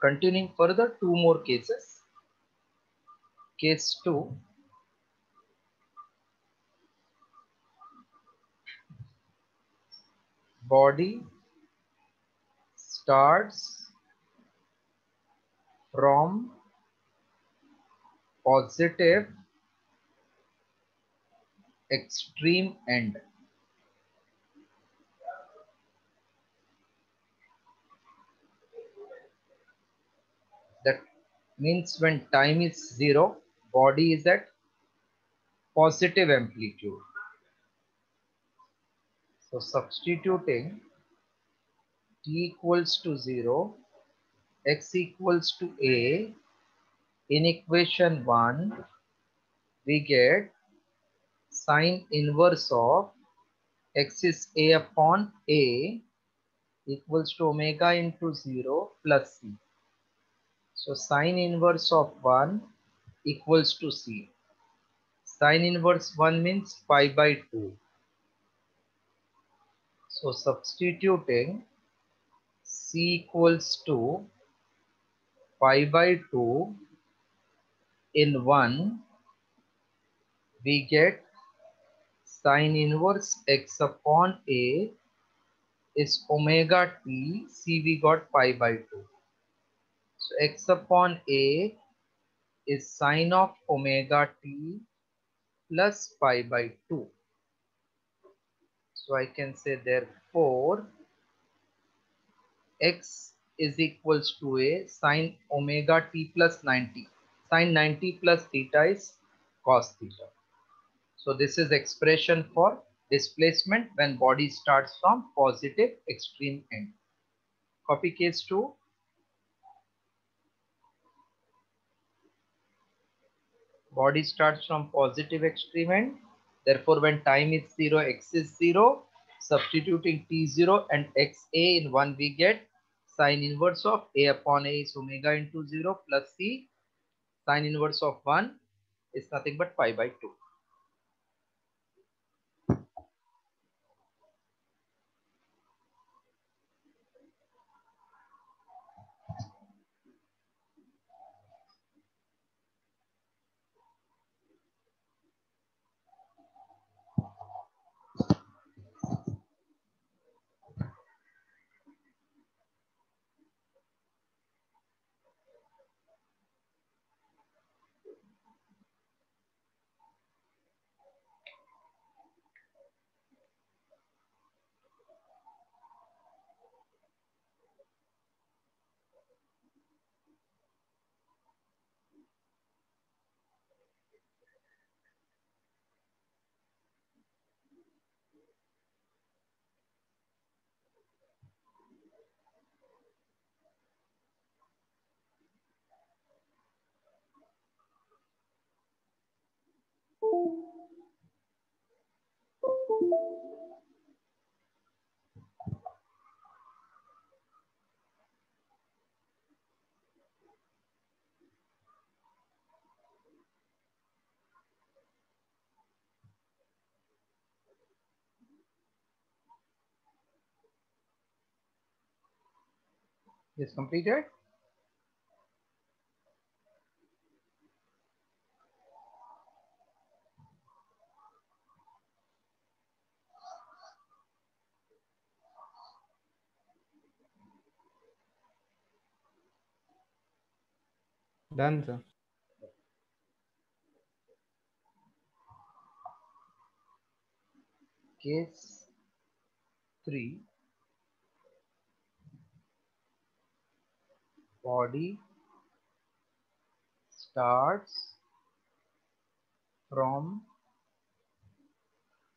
Continuing further, two more cases. Case 2. Body starts from positive extreme end. That means when time is 0, body is at positive amplitude. So substituting t equals to 0, x equals to a, in equation 1, we get sine inverse of x is a upon a equals to omega into 0 plus c. So sine inverse of 1 equals to c. Sine inverse 1 means pi by 2. So substituting c equals to pi by 2 in 1, we get sine inverse x upon a is omega t, c we got pi by 2. So x upon a is sine of omega t plus pi by 2. So I can say therefore x is equals to a sine omega t plus 90. Sine 90 plus theta is cos theta. So this is expression for displacement when body starts from positive extreme end. Copy case 2. Body starts from positive extreme end. Therefore, when time is 0, x is 0. Substituting t0 and xa in 1, we get sine inverse of a upon a is omega into 0 plus c. Sine inverse of 1 is nothing but pi by 2. Is completed? Done, sir. Case 3. Body starts from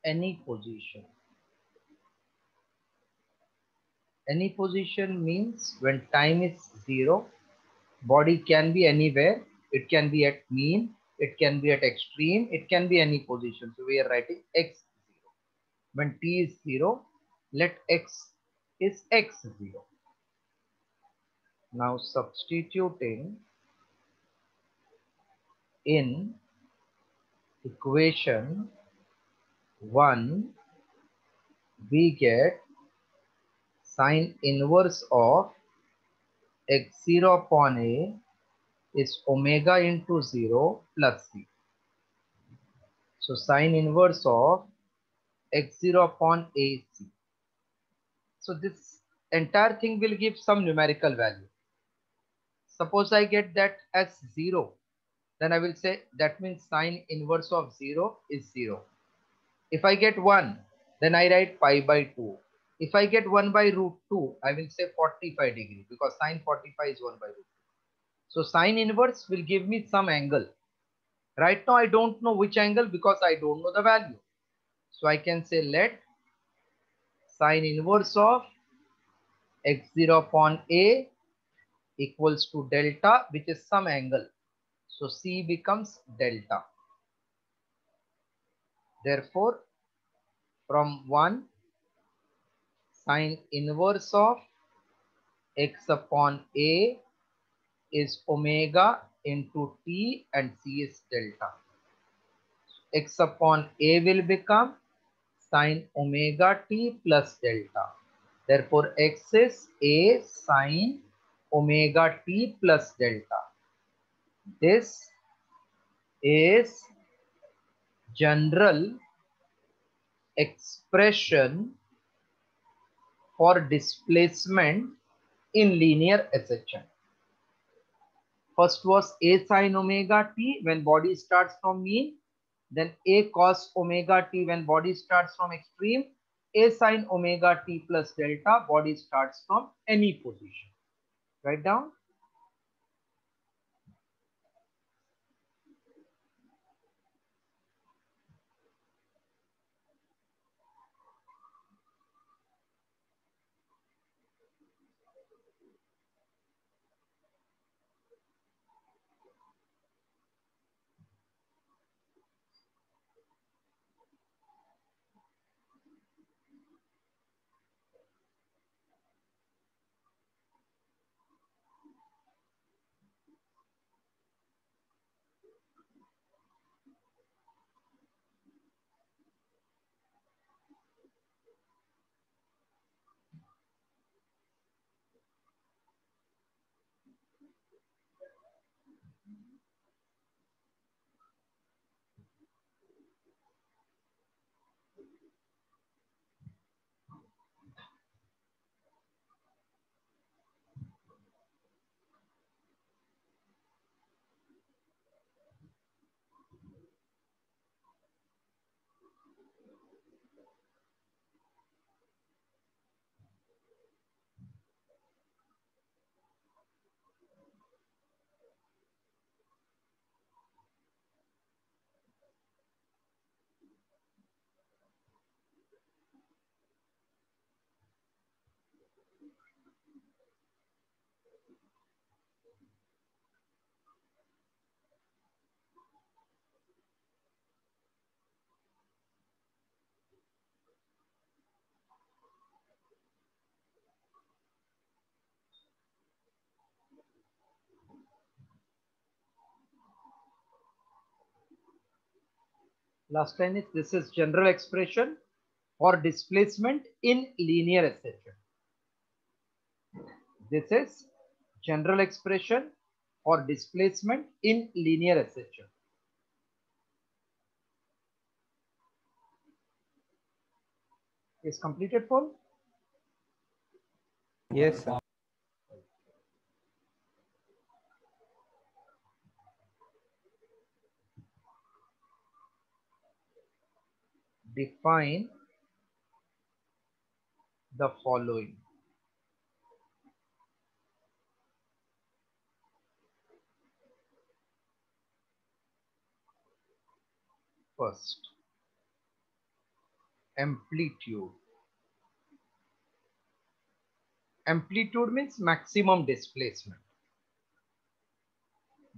any position. Any position means when time is 0, body can be anywhere. It can be at mean, it can be at extreme, it can be any position. So we are writing x 0. When t is 0, let x is x 0. Now substituting in equation 1, we get sine inverse of x0 upon a is omega into 0 plus c. So sine inverse of x0 upon ac. So this entire thing will give some numerical value. Suppose I get that as 0, then I will say that means sine inverse of 0 is 0. If I get 1, then I write pi by 2. If I get 1 by root 2, I will say 45 degree because sine 45 is 1 by root 2. So sine inverse will give me some angle. Right now I don't know which angle because I don't know the value. So I can say let sine inverse of x0 upon a equals to delta, which is some angle. So C becomes delta. Therefore, from 1, sine inverse of x upon a is omega into t and c is delta. X upon a will become sine omega t plus delta. Therefore, x is a sine omega t plus delta. This is general expression for displacement in linear ascension. First was a sine omega t when body starts from mean, then a cos omega t when body starts from extreme, a sine omega t plus delta, body starts from any position. Write down. Last line is this is general expression for displacement in linear ascension. This is general expression for displacement in linear ascension. Is completed, Paul? Yes, sir. Define the following. First, amplitude. Amplitude means maximum displacement.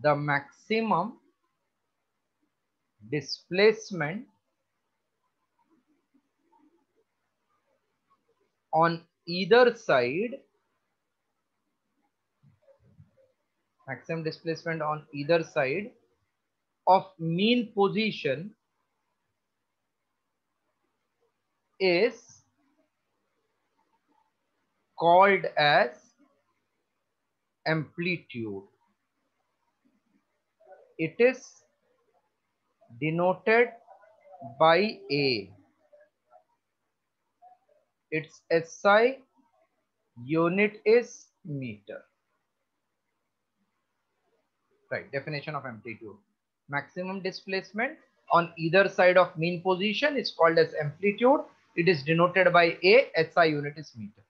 The maximum displacement on either side, maximum displacement on either side of mean position is called as amplitude. It is denoted by A. Its SI unit is meter. Right, definition of amplitude. Maximum displacement on either side of mean position is called as amplitude. It is denoted by A, SI unit is meter.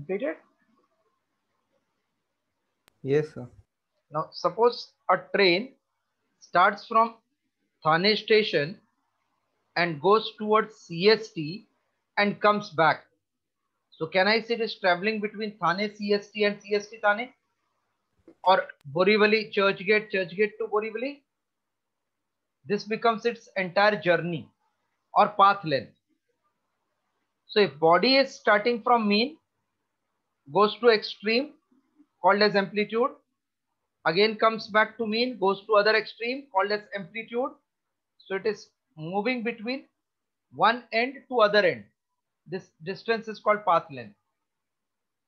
Completed? Yes, sir. Now suppose a train starts from Thane station and goes towards CST and comes back. So can I say it is traveling between Thane CST and CST Thane? Or Borivali Churchgate to Borivali? This becomes its entire journey or path length. So if body is starting from mean, goes to extreme, called as amplitude, again comes back to mean, goes to other extreme, called as amplitude. So it is moving between one end to other end. This distance is called path length.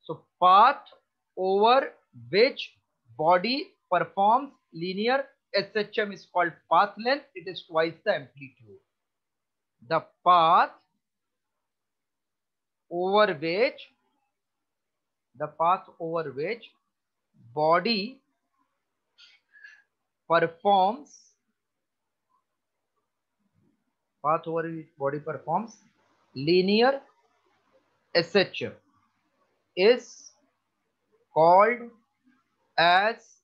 So path over which body performs linear SHM is called path length. It is twice the amplitude. The path over which body performs linear SHM is called as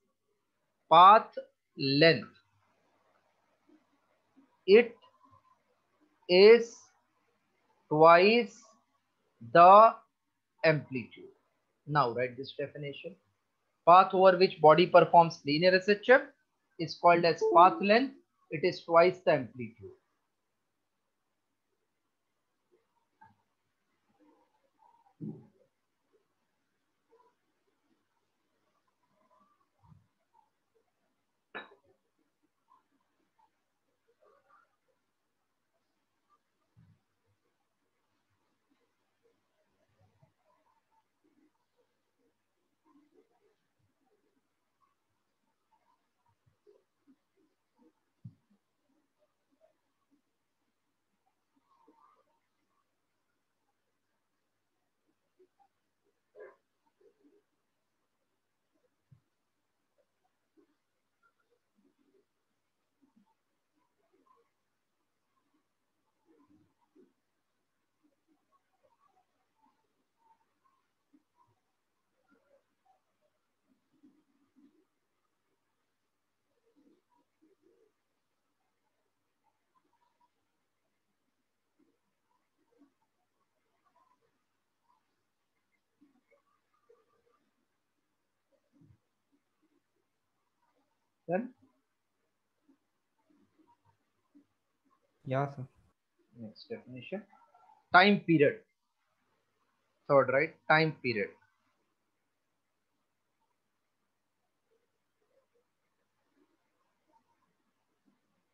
path length. It is twice the amplitude. Now write this definition. Path over which body performs linear SHM is called as path length. It is twice the amplitude. Then Yeah, sir. next definition. Time period. Third, right? Time period.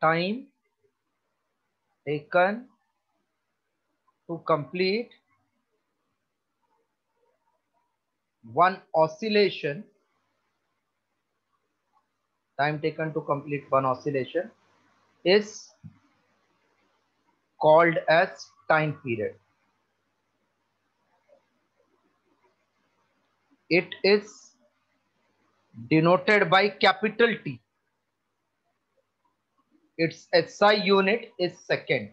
Time taken to complete one oscillation. Time taken to complete one oscillation is called as time period. It is denoted by capital T. Its SI unit is second.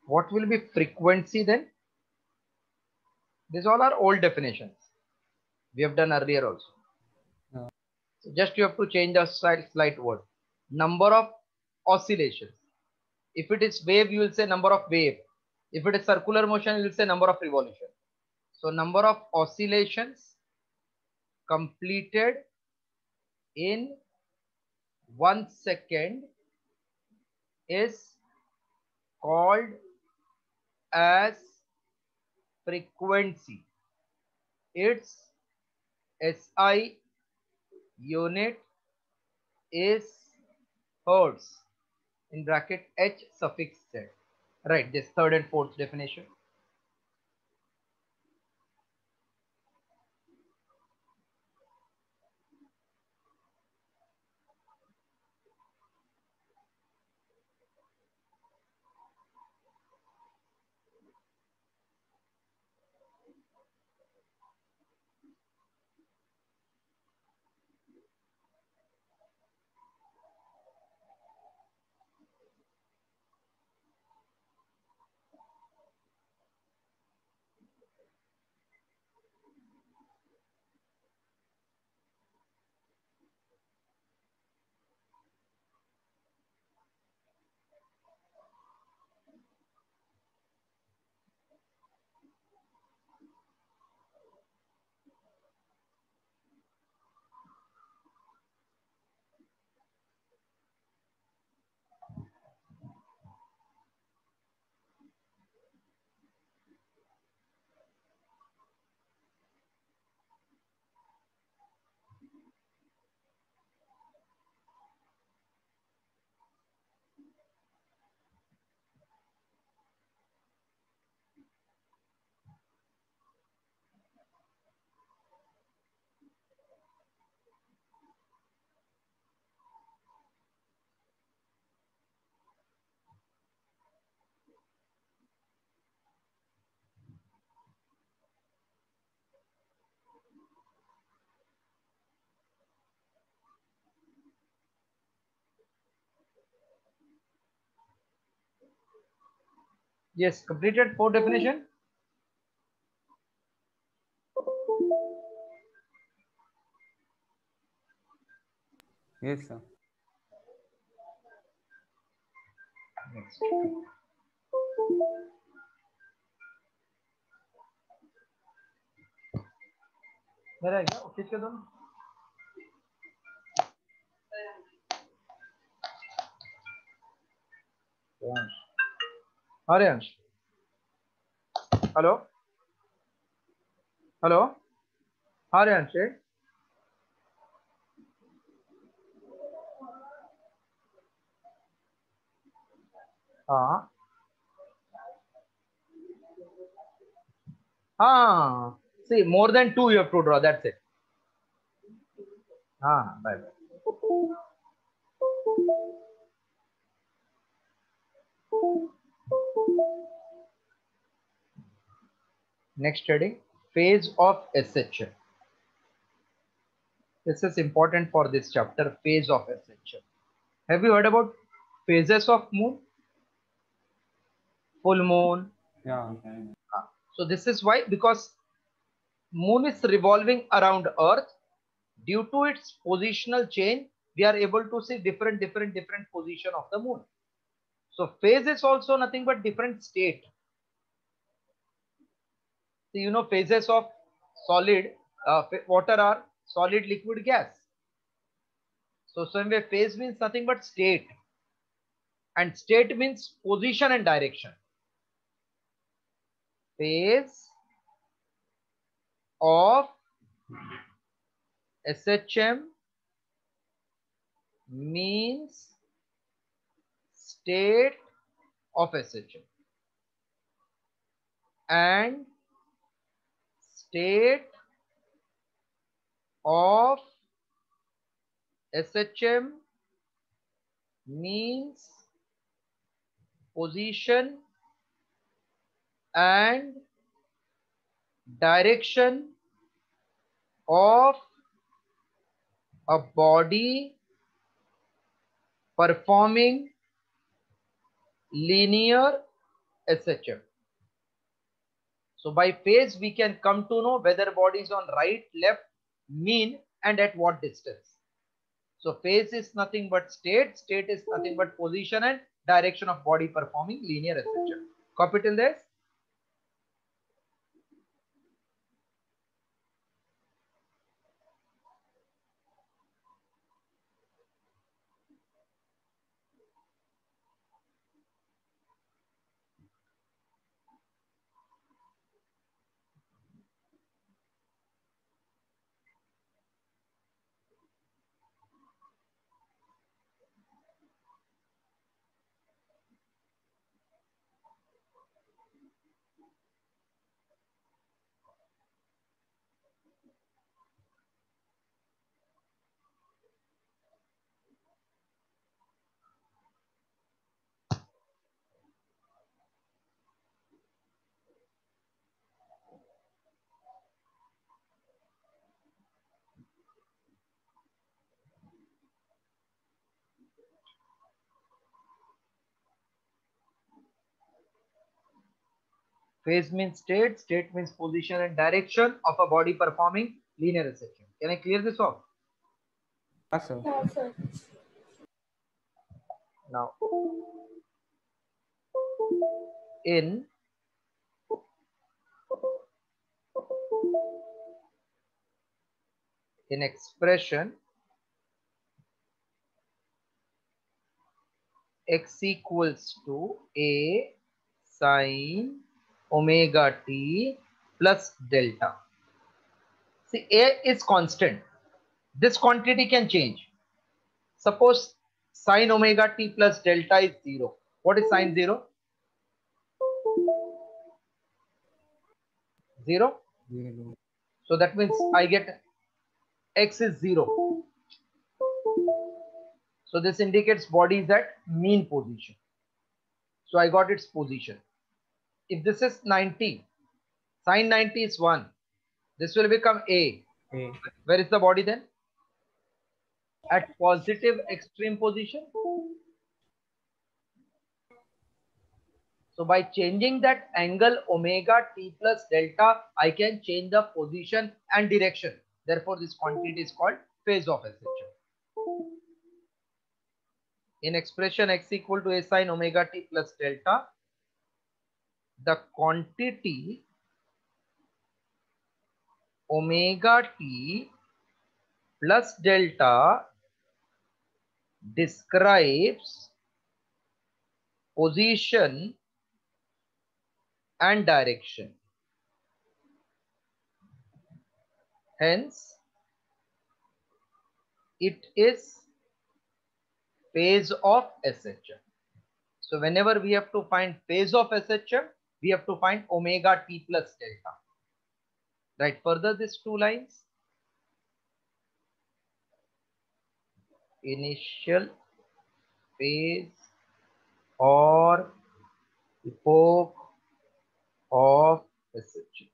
What will be frequency then? These all are old definitions. We have done earlier also. Yeah. So just you have to change the slight word. Number of oscillations. If it is wave, you will say number of wave. If it is circular motion, you will say number of revolution. So number of oscillations completed in 1 second is called as frequency. Its SI unit is hertz, in bracket H suffix Z. Right, this third and fourth definition. Yes, completed fourth definition. Yes, sir. Next. मेरा है क्या office के दोनों अरे अंश hello hello अरे अंश हाँ हाँ see more than two you have to draw, that's it. हाँ bye bye. Next heading, phase of SHM. This is important for this chapter, phase of SHM. Have you heard about phases of moon? Full moon. Yeah. So this is why, because moon is revolving around earth. Due to its positional change, we are able to see different position of the moon. So phase is also nothing but different state. So you know phases of solid water are solid, liquid, gas. So same way phase means nothing but state, and state means position and direction. Phase of SHM means state of SHM, and state of SHM means position and direction of a body performing linear SHM. So by phase, we can come to know whether body is on right, left, mean, and at what distance. So phase is nothing but state. State is nothing but position and direction of body performing linear SHM. Copy till this. Phase means state. State means position and direction of a body performing linear SHM. Can I clear this off? Yes, sir. Yes, sir. Now, in expression x equals to a sine omega t plus delta. See, a is constant. This quantity can change. Suppose sine omega t plus delta is 0. What is sine 0? 0. Zero. So that means I get x is 0. So this indicates body is at mean position. So I got its position. If this is 90, sine 90 is 1. This will become a. A. Where is the body then? At positive extreme position. So by changing that angle omega t plus delta, I can change the position and direction. Therefore, this quantity is called phase of SHM. In expression x equal to a sine omega t plus delta, the quantity omega t plus delta describes position and direction. Hence, it is phase of SHM. So whenever we have to find phase of SHM, we have to find omega t plus delta. Right, further these two lines. Initial phase or epoch of SHM.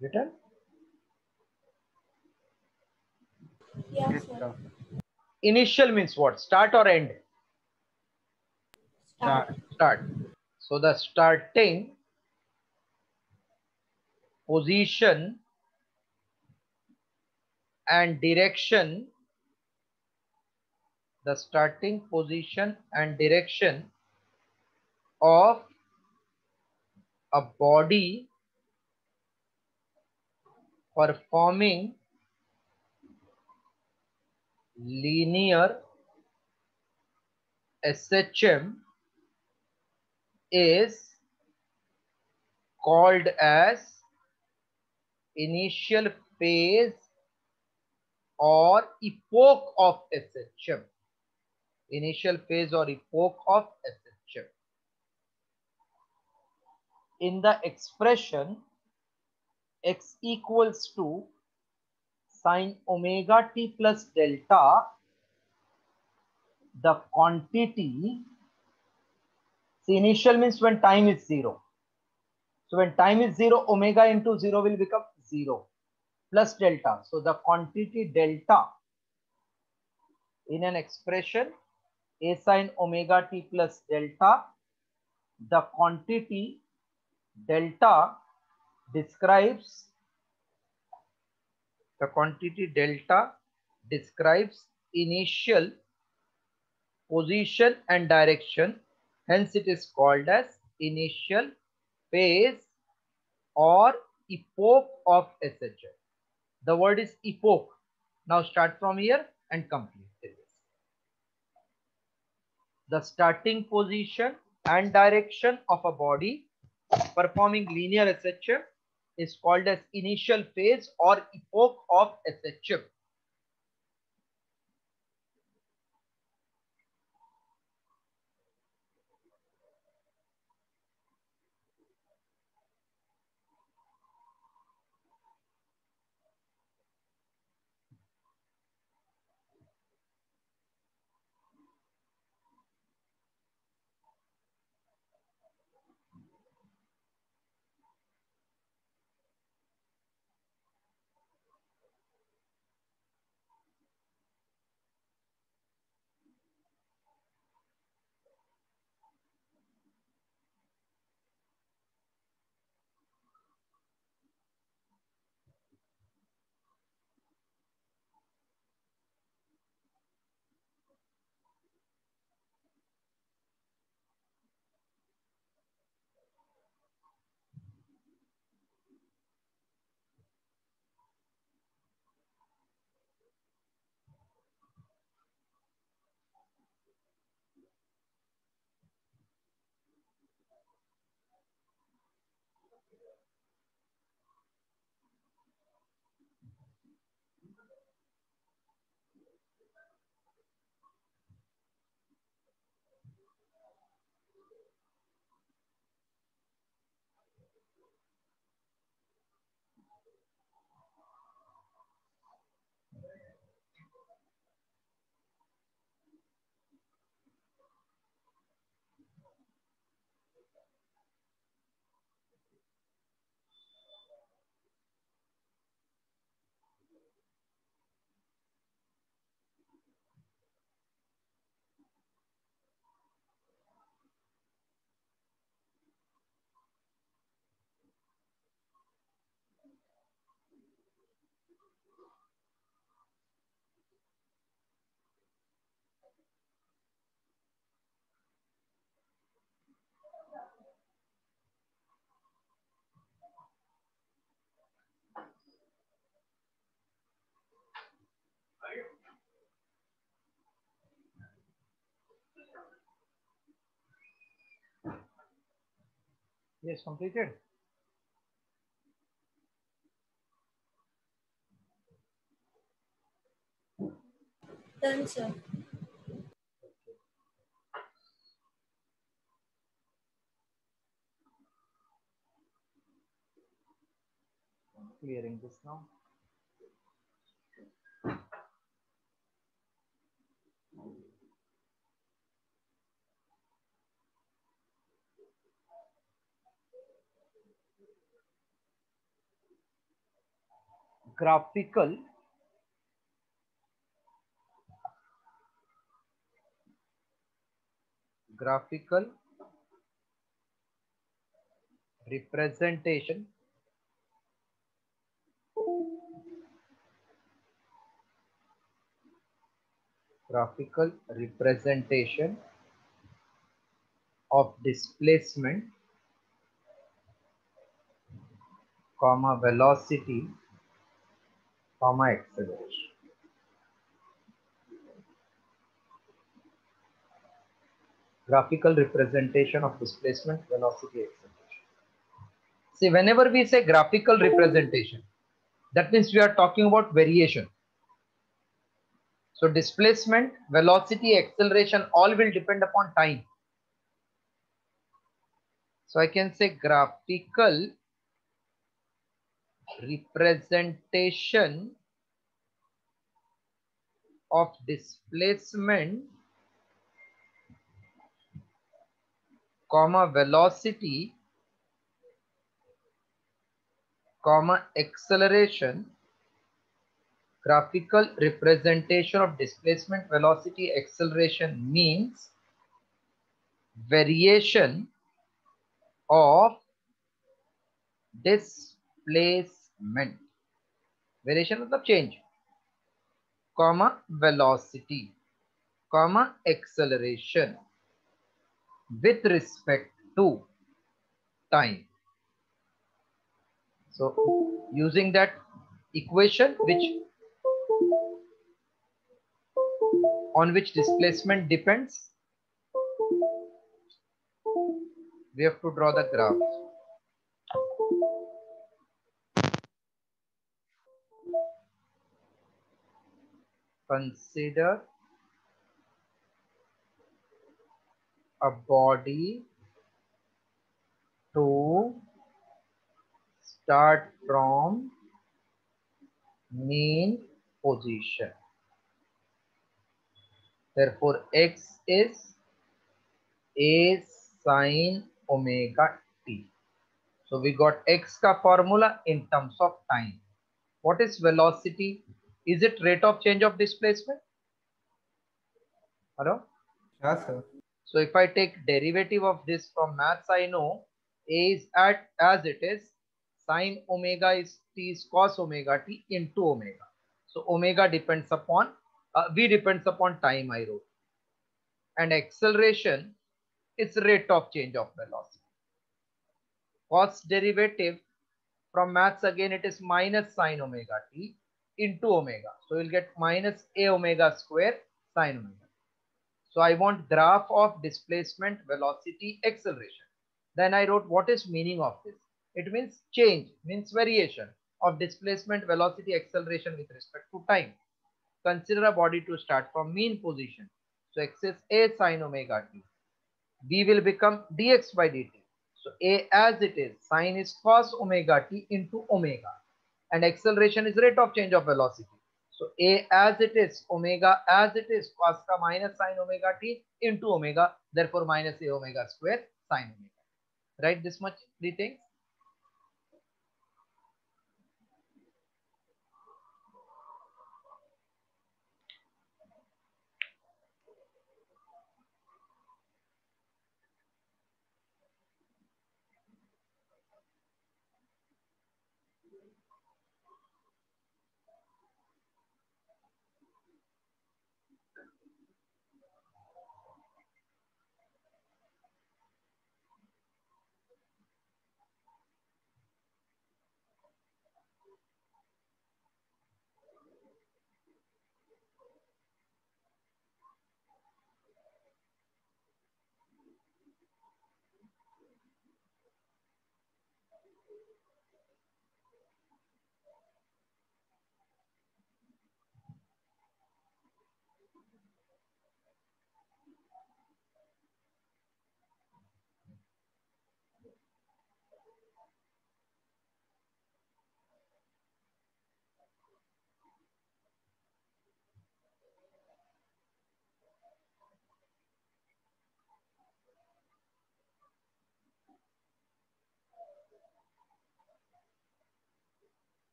Written? Yes, Yes, sir. sir. Initial means what? Start or end? Start. Start. So the starting position and direction, the starting position and direction of a body performing linear SHM is called as initial phase or epoch of SHM. Initial phase or epoch of SHM. In the expression x equals to sine omega t plus delta, the quantity, see, initial means when time is 0. So when time is 0, omega into 0 will become 0 plus delta. So the quantity delta in an expression a sine omega t plus delta, the quantity delta describes initial position and direction. Hence it is called as initial phase or epoch of SHM. The word is epoch. Now start from here and complete this. The starting position and direction of a body performing linear SHM is called as initial phase or epoch of SHM. Yes, completed. Done, sir. Clearing this now. Graphical representation of displacement, comma velocity, comma acceleration. graphical representation of displacement, velocity, acceleration. See, whenever we say graphical representation, that means we are talking about variation. So displacement, velocity, acceleration, all will depend upon time. So I can say graphical representation of displacement, comma velocity, comma acceleration. Graphical representation of displacement, velocity, acceleration means variation of displacement, variation of the change, comma velocity, comma acceleration with respect to time. So using that equation on which displacement depends, we have to draw the graph. Consider a body to start from mean position. Therefore, x is a sine omega t. So we got x ka formula in terms of time. What is velocity? Is it rate of change of displacement? Hello? Yeah, sir. So if I take derivative of this from maths, I know a is at as it is, sine omega is t is cos omega t into omega. So omega depends upon v depends upon time, I wrote, and acceleration is rate of change of velocity. Cos derivative from maths, again it is minus sine omega t into omega. So you'll get minus a omega square sine omega. So I want graph of displacement, velocity, acceleration. Then I wrote what is meaning of this. It means change, means variation of displacement, velocity, acceleration with respect to time. Consider a body to start from mean position. So x is a sine omega t. B will become dx by dt. So a as it is, sine is cos omega t into omega. And acceleration is rate of change of velocity. So a as it is, omega as it is, cos ka minus sine omega t into omega, therefore minus a omega square sine omega. Right, this much three things.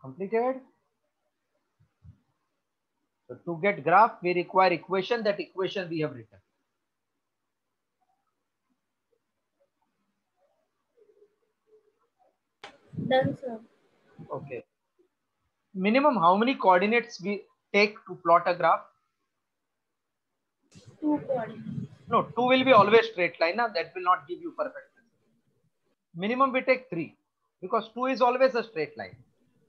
Completed? So to get graph, we require equation. That equation we have written. Done, sir. Okay. Minimum how many coordinates we take to plot a graph? 2 coordinates. No, 2 will be always straight line. Now that will not give you perfect. Minimum we take 3 because 2 is always a straight line.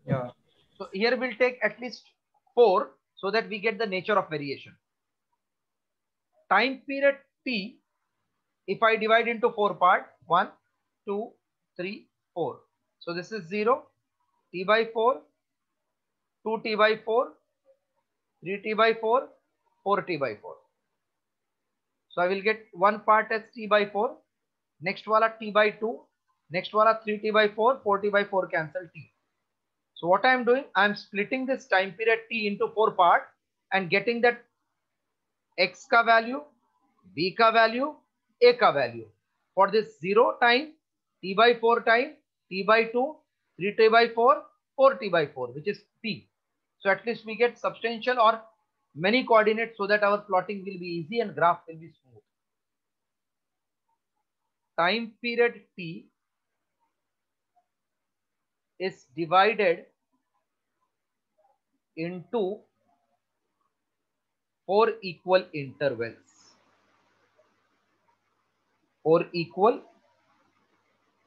Yeah. So here we'll take at least 4 so that we get the nature of variation. Time period T, if I divide into 4 parts, 1, 2, 3, 4. So this is 0, T by 4, 2T by 4, 3T by 4, 4T by 4. So I will get one part as T by 4, next wala T by 2, next wala 3T by 4, 4T by 4 cancel T. So what I am doing, I am splitting this time period T into 4 parts and getting that X ka value, B ka value, A ka value. For this 0 time, T by 4 time, T by 2, 3T by 4, 4T by 4, which is T. So at least we get substantial or many coordinates so that our plotting will be easy and graph will be smooth. Time period T is divided into 4 equal intervals. 4 equal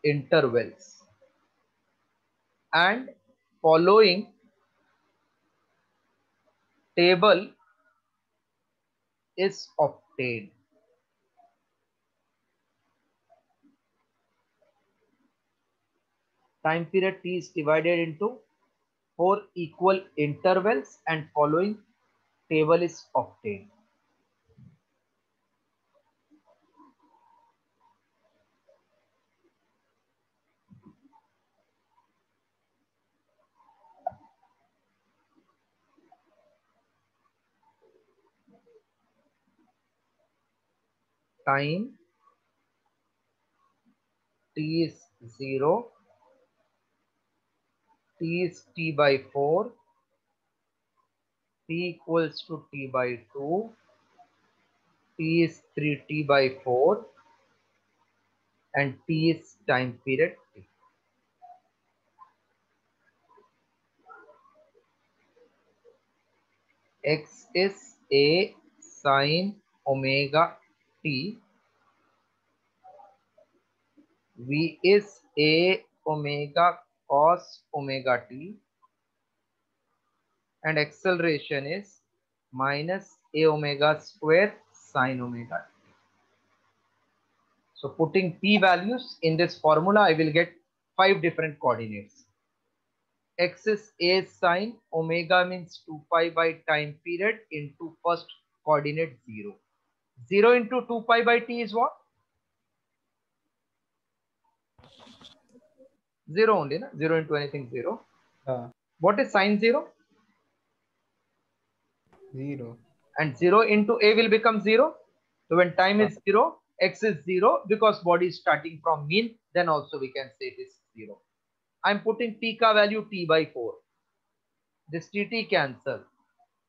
intervals. And following table is obtained. Time period T is divided into 4 equal intervals and following table is obtained. Time T is 0, T is T by 4, T equals to T by 2, T is 3T by 4 and T is time period T. X is A sine omega T. V is A omega cos omega T. And acceleration is minus A omega square sine omega T. So putting P values in this formula, I will get 5 different coordinates. X is A sine omega means 2 pi by time period into first coordinate 0. 0 into 2 pi by T is what? 0 only, na? 0 into anything 0. What is sine 0? 0. And 0 into A will become 0. So when time is 0, X is 0 because body is starting from mean, then also we can say it is 0. I'm putting T ka value T by 4. This TT cancel.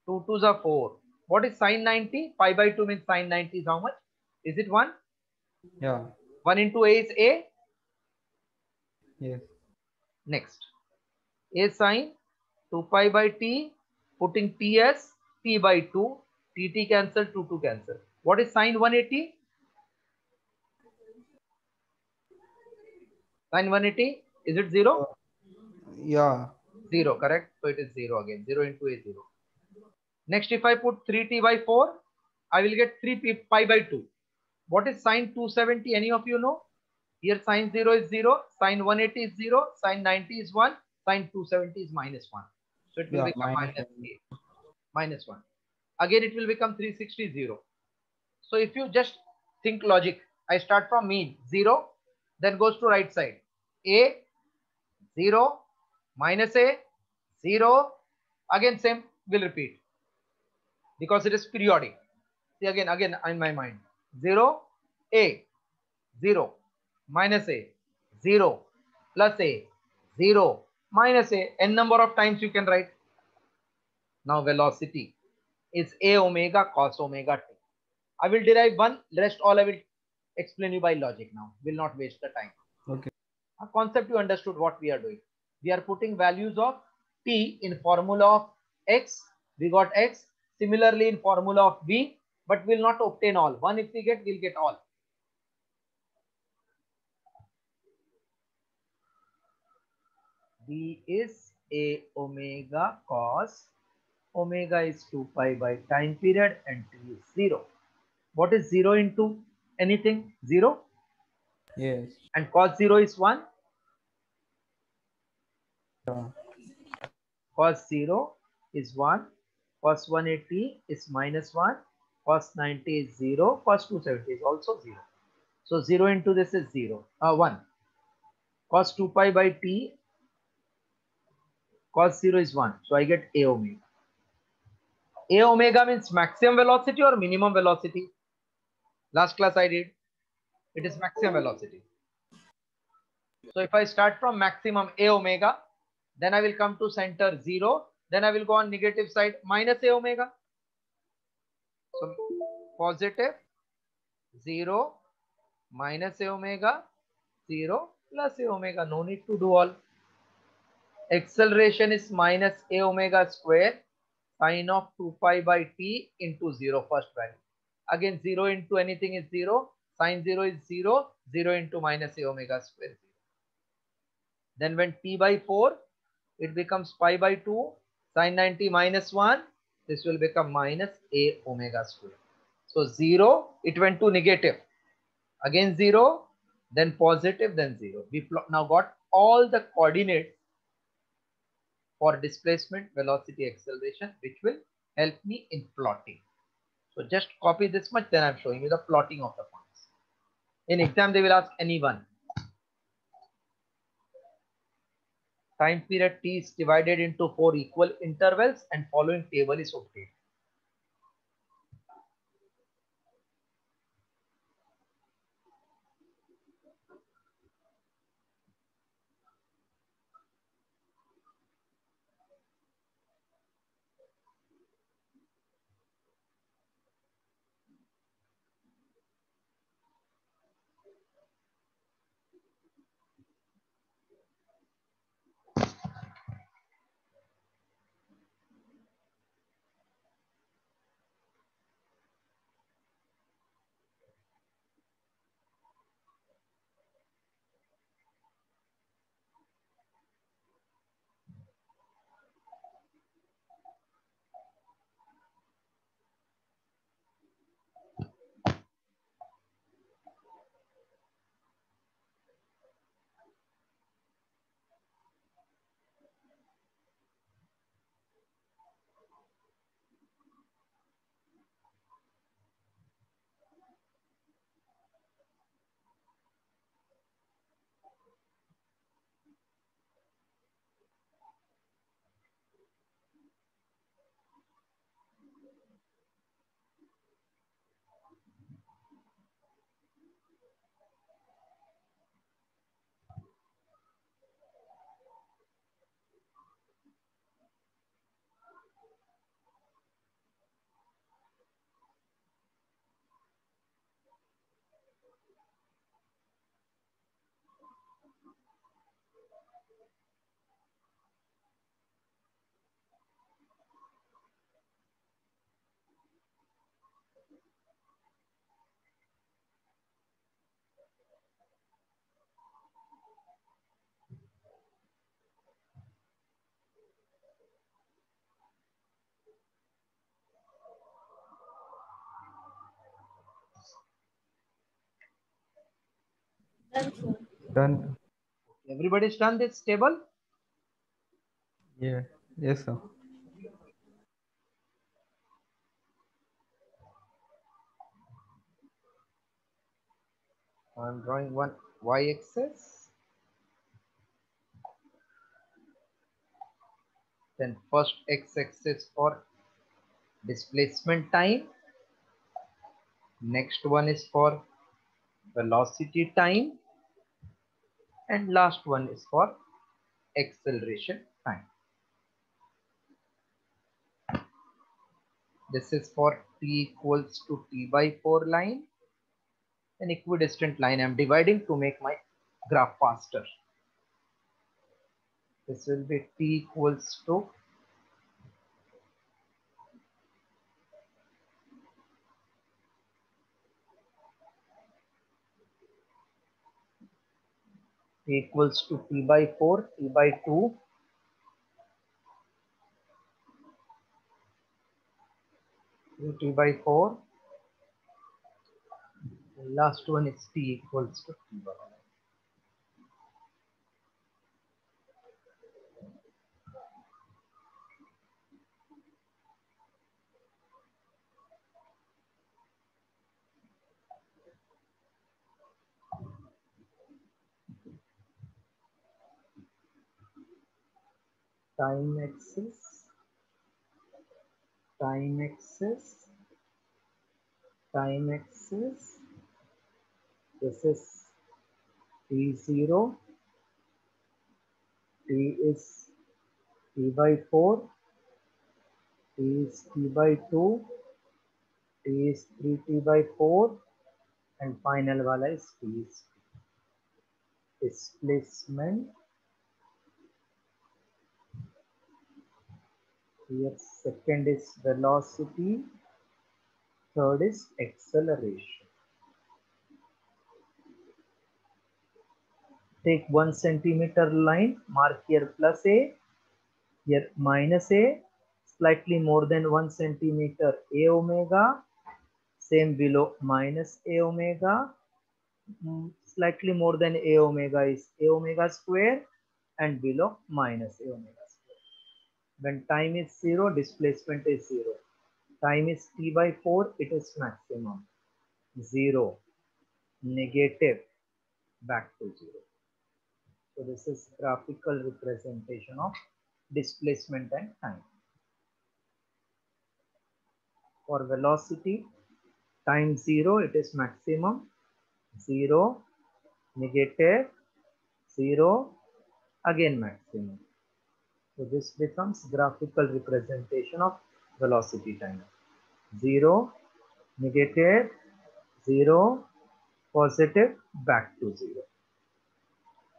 2 2s are 4. What is sine 90? Pi by 2 means sine 90 is how much? Is it 1? Yeah. 1 into A is A. Yes. Next. A sine 2 pi by T. Putting T as T by 2. TT cancel, 2 2 cancel. What is sine 180? Sine 180? Is it 0? Yeah. 0, correct? So it is 0 again. 0 into A 0. Next, if I put 3T by 4, I will get 3 pi by 2. What is sine 270? Any of you know? Here sine 0 is 0, sine 180 is 0, sine 90 is 1, sine 270 is minus 1. So it will become minus A, minus 1. Again, it will become 360, 0. So if you just think logic, I start from mean, 0, then goes to right side. A, 0, minus A, 0, again same will repeat because it is periodic. See again in my mind. 0, A, 0, minus A, 0, plus A, 0, minus a, n number of times you can write. Now velocity is a omega cos omega t. I will derive one, rest all I will explain you by logic now. Will not waste the time. Okay. A concept you understood what we are doing. We are putting values of t in formula of x. We got x. Similarly in formula of v, but will not obtain all. One if we get, we'll get all. V is a omega cos omega is 2 pi by time period and t is 0. What is 0 into anything? 0. Yes. And cos 0 is 1. Yeah. Cos 0 is 1. Cos 180 is minus 1. Cos 90 is 0. Cos 270 is also 0. So 0 into this is 0. 1. Cos 2 pi by t. Cos 0 is 1. So I get a omega. A omega means maximum velocity or minimum velocity. Last class I did. It is maximum velocity. So if I start from maximum a omega, then I will come to center 0. Then I will go on negative side minus a omega. So positive 0 minus a omega 0 plus a omega. No need to do all. Acceleration is minus a omega square sine of 2 pi by t into 0 first value. Again 0 into anything is 0. Sine 0 is 0. 0 into minus a omega square 0. Then when t by 4, it becomes pi by 2. Sine 90 minus 1. This will become minus a omega square. So 0, it went to negative. Again 0, then positive, then 0. We now got all the coordinates for displacement, velocity, acceleration, which will help me in plotting. So just copy this much, then I'm showing you the plotting of the points. In exam, they will ask anyone. Time period t is divided into 4 equal intervals and following table is obtained. Done, sir. Done. Everybody's done this table? Yeah. Yes, sir. I'm drawing one y-axis. Then first x-axis for displacement time. Next one is for velocity time. And last one is for acceleration time. This is for t equals to t by 4 line, an equidistant line. I'm dividing to make my graph faster. This will be t equals to t by 4, t by 2, t by 4. The last one is t equals to t by 1. Time axis, time axis, time axis. This is t0, t is t by 4, t is t by 2, t is 3t by 4, and final wala is t is displacement. Here second is velocity, third is acceleration. Take 1 centimeter line, mark here plus a, here minus a, slightly more than 1 centimeter a omega, same below minus a omega, slightly more than a omega is a omega square, and below minus a omega square. When time is 0, displacement is 0. Time is t by 4, it is maximum. 0, negative, back to 0. So this is graphical representation of displacement and time. For velocity, time 0, it is maximum. 0, negative, 0, again maximum. So this becomes graphical representation of velocity time. 0, negative, 0, positive, back to 0.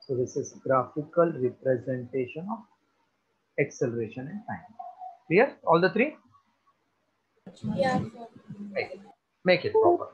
So this is graphical representation of acceleration and time. Clear? All the three? Yeah, sir. Make it proper.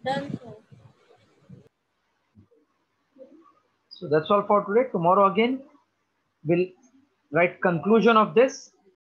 Done, sir. So that's all for today. Tomorrow again we'll write conclusion of this